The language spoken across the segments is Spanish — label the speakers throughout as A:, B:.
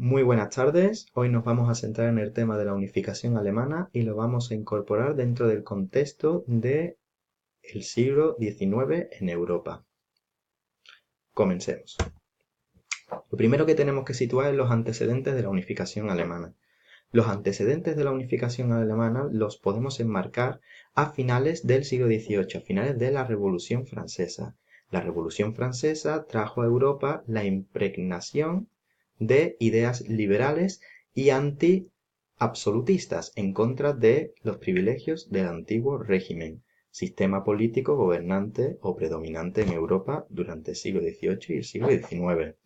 A: Muy buenas tardes. Hoy nos vamos a centrar en el tema de la unificación alemana y lo vamos a incorporar dentro del contexto del siglo XIX en Europa. Comencemos. Lo primero que tenemos que situar es los antecedentes de la unificación alemana. Los antecedentes de la unificación alemana los podemos enmarcar a finales del siglo XVIII, a finales de la Revolución Francesa. La Revolución Francesa trajo a Europa la impregnación de ideas liberales y anti-absolutistas en contra de los privilegios del antiguo régimen, sistema político gobernante o predominante en Europa durante el siglo XVIII y el siglo XIX.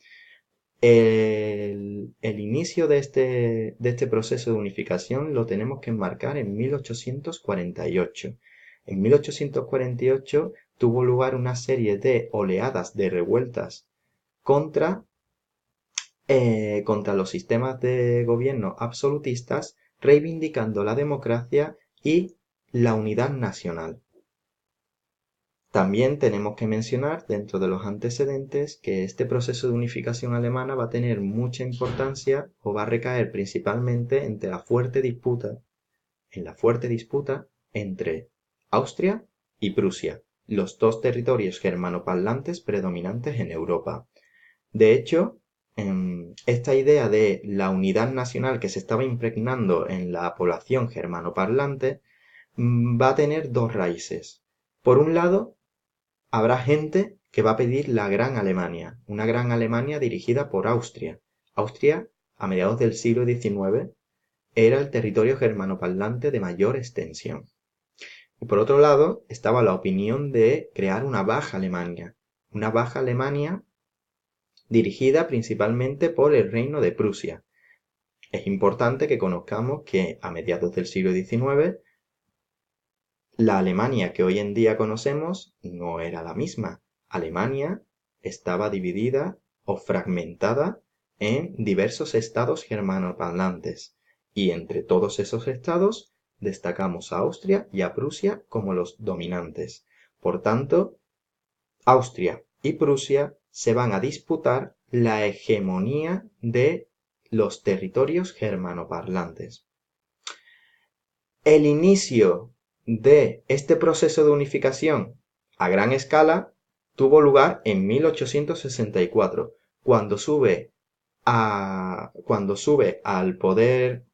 A: El inicio de este proceso de unificación lo tenemos que enmarcar en 1848. En 1848 tuvo lugar una serie de oleadas de revueltas contra los sistemas de gobierno absolutistas, reivindicando la democracia y la unidad nacional. También tenemos que mencionar dentro de los antecedentes que este proceso de unificación alemana va a tener mucha importancia o va a recaer principalmente en la fuerte disputa entre Austria y Prusia, los dos territorios germanoparlantes predominantes en Europa. De hecho, esta idea de la unidad nacional que se estaba impregnando en la población germanoparlante va a tener dos raíces. Por un lado, habrá gente que va a pedir la Gran Alemania, una Gran Alemania dirigida por Austria. Austria, a mediados del siglo XIX, era el territorio germanoparlante de mayor extensión. Y por otro lado, estaba la opinión de crear una Baja Alemania dirigida principalmente por el Reino de Prusia. Es importante que conozcamos que a mediados del siglo XIX, la Alemania que hoy en día conocemos no era la misma. Alemania estaba dividida o fragmentada en diversos estados germanoparlantes, y entre todos esos estados destacamos a Austria y a Prusia como los dominantes. Por tanto, Austria y Prusia se van a disputar la hegemonía de los territorios germanoparlantes. El inicio de este proceso de unificación a gran escala tuvo lugar en 1864, cuando sube al poder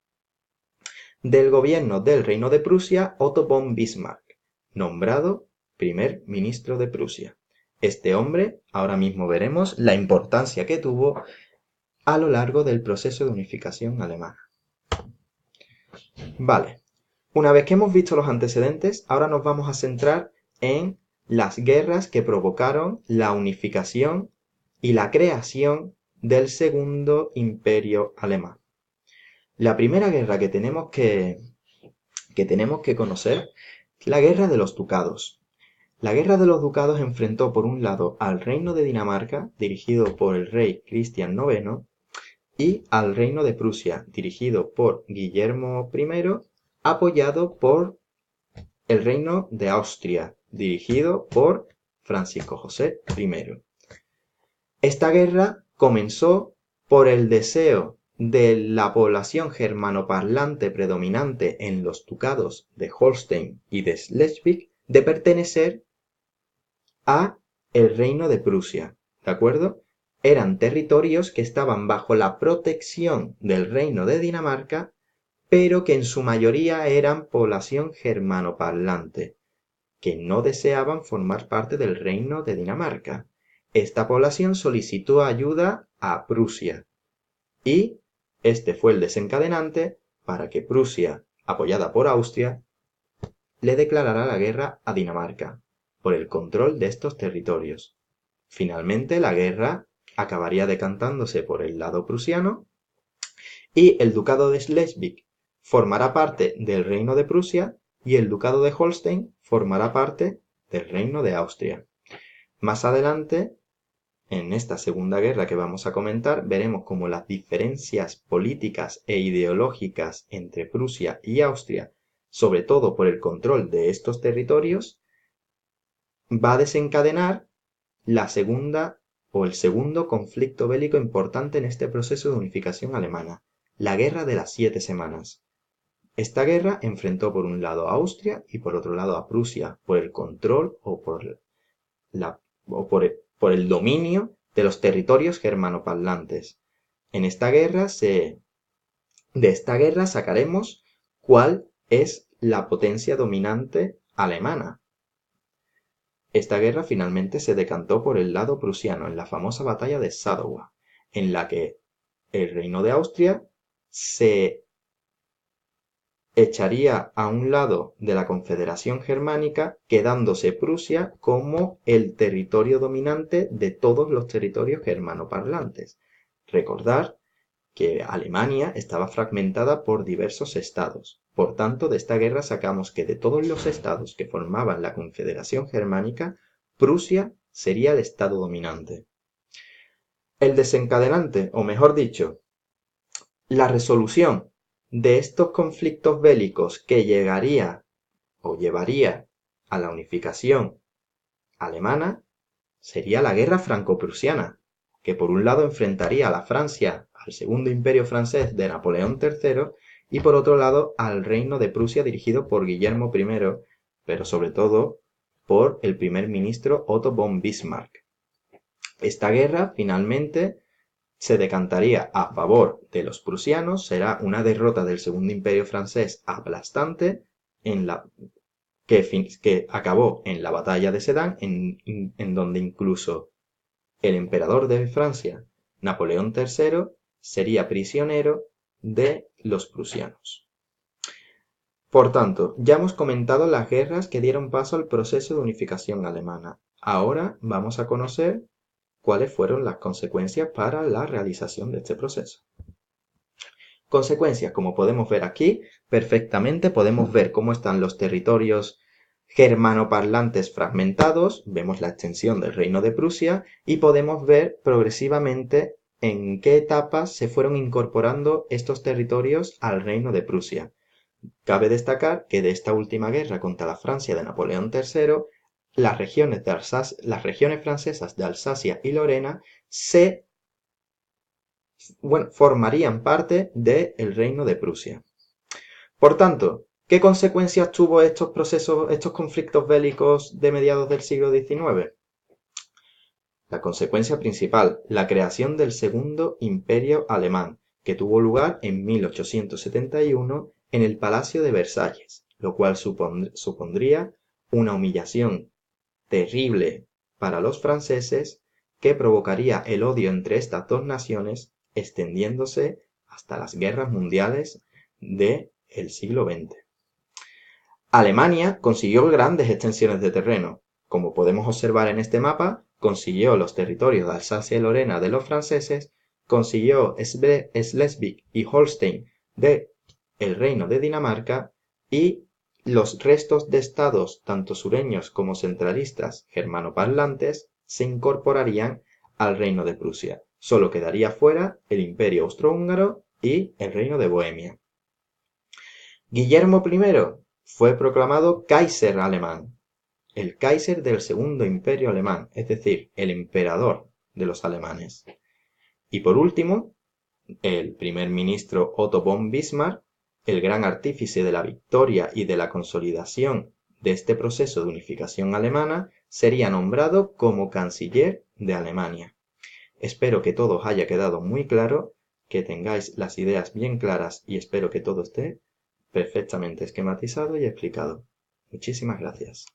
A: del gobierno del Reino de Prusia Otto von Bismarck, nombrado primer ministro de Prusia. Este hombre, ahora mismo veremos la importancia que tuvo a lo largo del proceso de unificación alemana. Vale, una vez que hemos visto los antecedentes, ahora nos vamos a centrar en las guerras que provocaron la unificación y la creación del Segundo Imperio Alemán. La primera guerra que tenemos que conocer es la Guerra de los Ducados. La Guerra de los Ducados enfrentó por un lado al Reino de Dinamarca, dirigido por el rey Cristian IX, y al Reino de Prusia, dirigido por Guillermo I, apoyado por el Reino de Austria, dirigido por Francisco José I. Esta guerra comenzó por el deseo de la población germanoparlante predominante en los ducados de Holstein y de Schleswig de pertenecer a el Reino de Prusia, ¿de acuerdo? Eran territorios que estaban bajo la protección del Reino de Dinamarca, pero que en su mayoría eran población germanoparlante, que no deseaban formar parte del Reino de Dinamarca. Esta población solicitó ayuda a Prusia, y este fue el desencadenante para que Prusia, apoyada por Austria, le declarara la guerra a Dinamarca, por el control de estos territorios. Finalmente, la guerra acabaría decantándose por el lado prusiano, y el ducado de Schleswig formará parte del Reino de Prusia y el ducado de Holstein formará parte del Reino de Austria. Más adelante, en esta segunda guerra que vamos a comentar, veremos cómo las diferencias políticas e ideológicas entre Prusia y Austria, sobre todo por el control de estos territorios, va a desencadenar la segunda o el segundo conflicto bélico importante en este proceso de unificación alemana, la Guerra de las 7 Semanas. Esta guerra enfrentó por un lado a Austria y por otro lado a Prusia por el control por el dominio de los territorios germanoparlantes. De esta guerra sacaremos cuál es la potencia dominante alemana. Esta guerra finalmente se decantó por el lado prusiano en la famosa batalla de Sadowa, en la que el reino de Austria se echaría a un lado de la Confederación Germánica, quedándose Prusia como el territorio dominante de todos los territorios germanoparlantes. Recordar que Alemania estaba fragmentada por diversos estados. Por tanto, de esta guerra sacamos que de todos los estados que formaban la Confederación Germánica, Prusia sería el estado dominante. El desencadenante, o mejor dicho, la resolución de estos conflictos bélicos que llevaría a la unificación alemana sería la guerra franco-prusiana, que por un lado enfrentaría a la Francia, al segundo imperio francés de Napoleón III, y por otro lado al reino de Prusia dirigido por Guillermo I, pero sobre todo por el primer ministro Otto von Bismarck. Esta guerra finalmente se decantaría a favor de los prusianos, será una derrota del segundo imperio francés aplastante que acabó en la batalla de Sedan, en donde incluso el emperador de Francia, Napoleón III, sería prisionero de los prusianos. Por tanto, ya hemos comentado las guerras que dieron paso al proceso de unificación alemana. Ahora vamos a conocer cuáles fueron las consecuencias para la realización de este proceso. Consecuencias, como podemos ver aquí, perfectamente podemos ver cómo están los territorios germanoparlantes fragmentados, vemos la extensión del reino de Prusia y podemos ver progresivamente en qué etapas se fueron incorporando estos territorios al reino de Prusia. Cabe destacar que de esta última guerra contra la Francia de Napoleón III, las regiones francesas de Alsacia y Lorena formarían parte del reino de Prusia. Por tanto, ¿qué consecuencias tuvo estos conflictos bélicos de mediados del siglo XIX? La consecuencia principal, la creación del Segundo Imperio Alemán, que tuvo lugar en 1871 en el Palacio de Versalles, lo cual supondría una humillación terrible para los franceses que provocaría el odio entre estas dos naciones, extendiéndose hasta las guerras mundiales del siglo XX. Alemania consiguió grandes extensiones de terreno. Como podemos observar en este mapa, consiguió los territorios de Alsacia y Lorena de los franceses, consiguió Schleswig y Holstein del reino de Dinamarca y los restos de estados, tanto sureños como centralistas germanoparlantes, se incorporarían al reino de Prusia. Solo quedaría fuera el imperio austrohúngaro y el reino de Bohemia. Guillermo I fue proclamado Kaiser alemán, el Kaiser del segundo imperio alemán, es decir, el emperador de los alemanes. Y por último, el primer ministro Otto von Bismarck, el gran artífice de la victoria y de la consolidación de este proceso de unificación alemana, sería nombrado como canciller de Alemania. Espero que todo os haya quedado muy claro, que tengáis las ideas bien claras y espero que todo esté perfectamente esquematizado y explicado. Muchísimas gracias.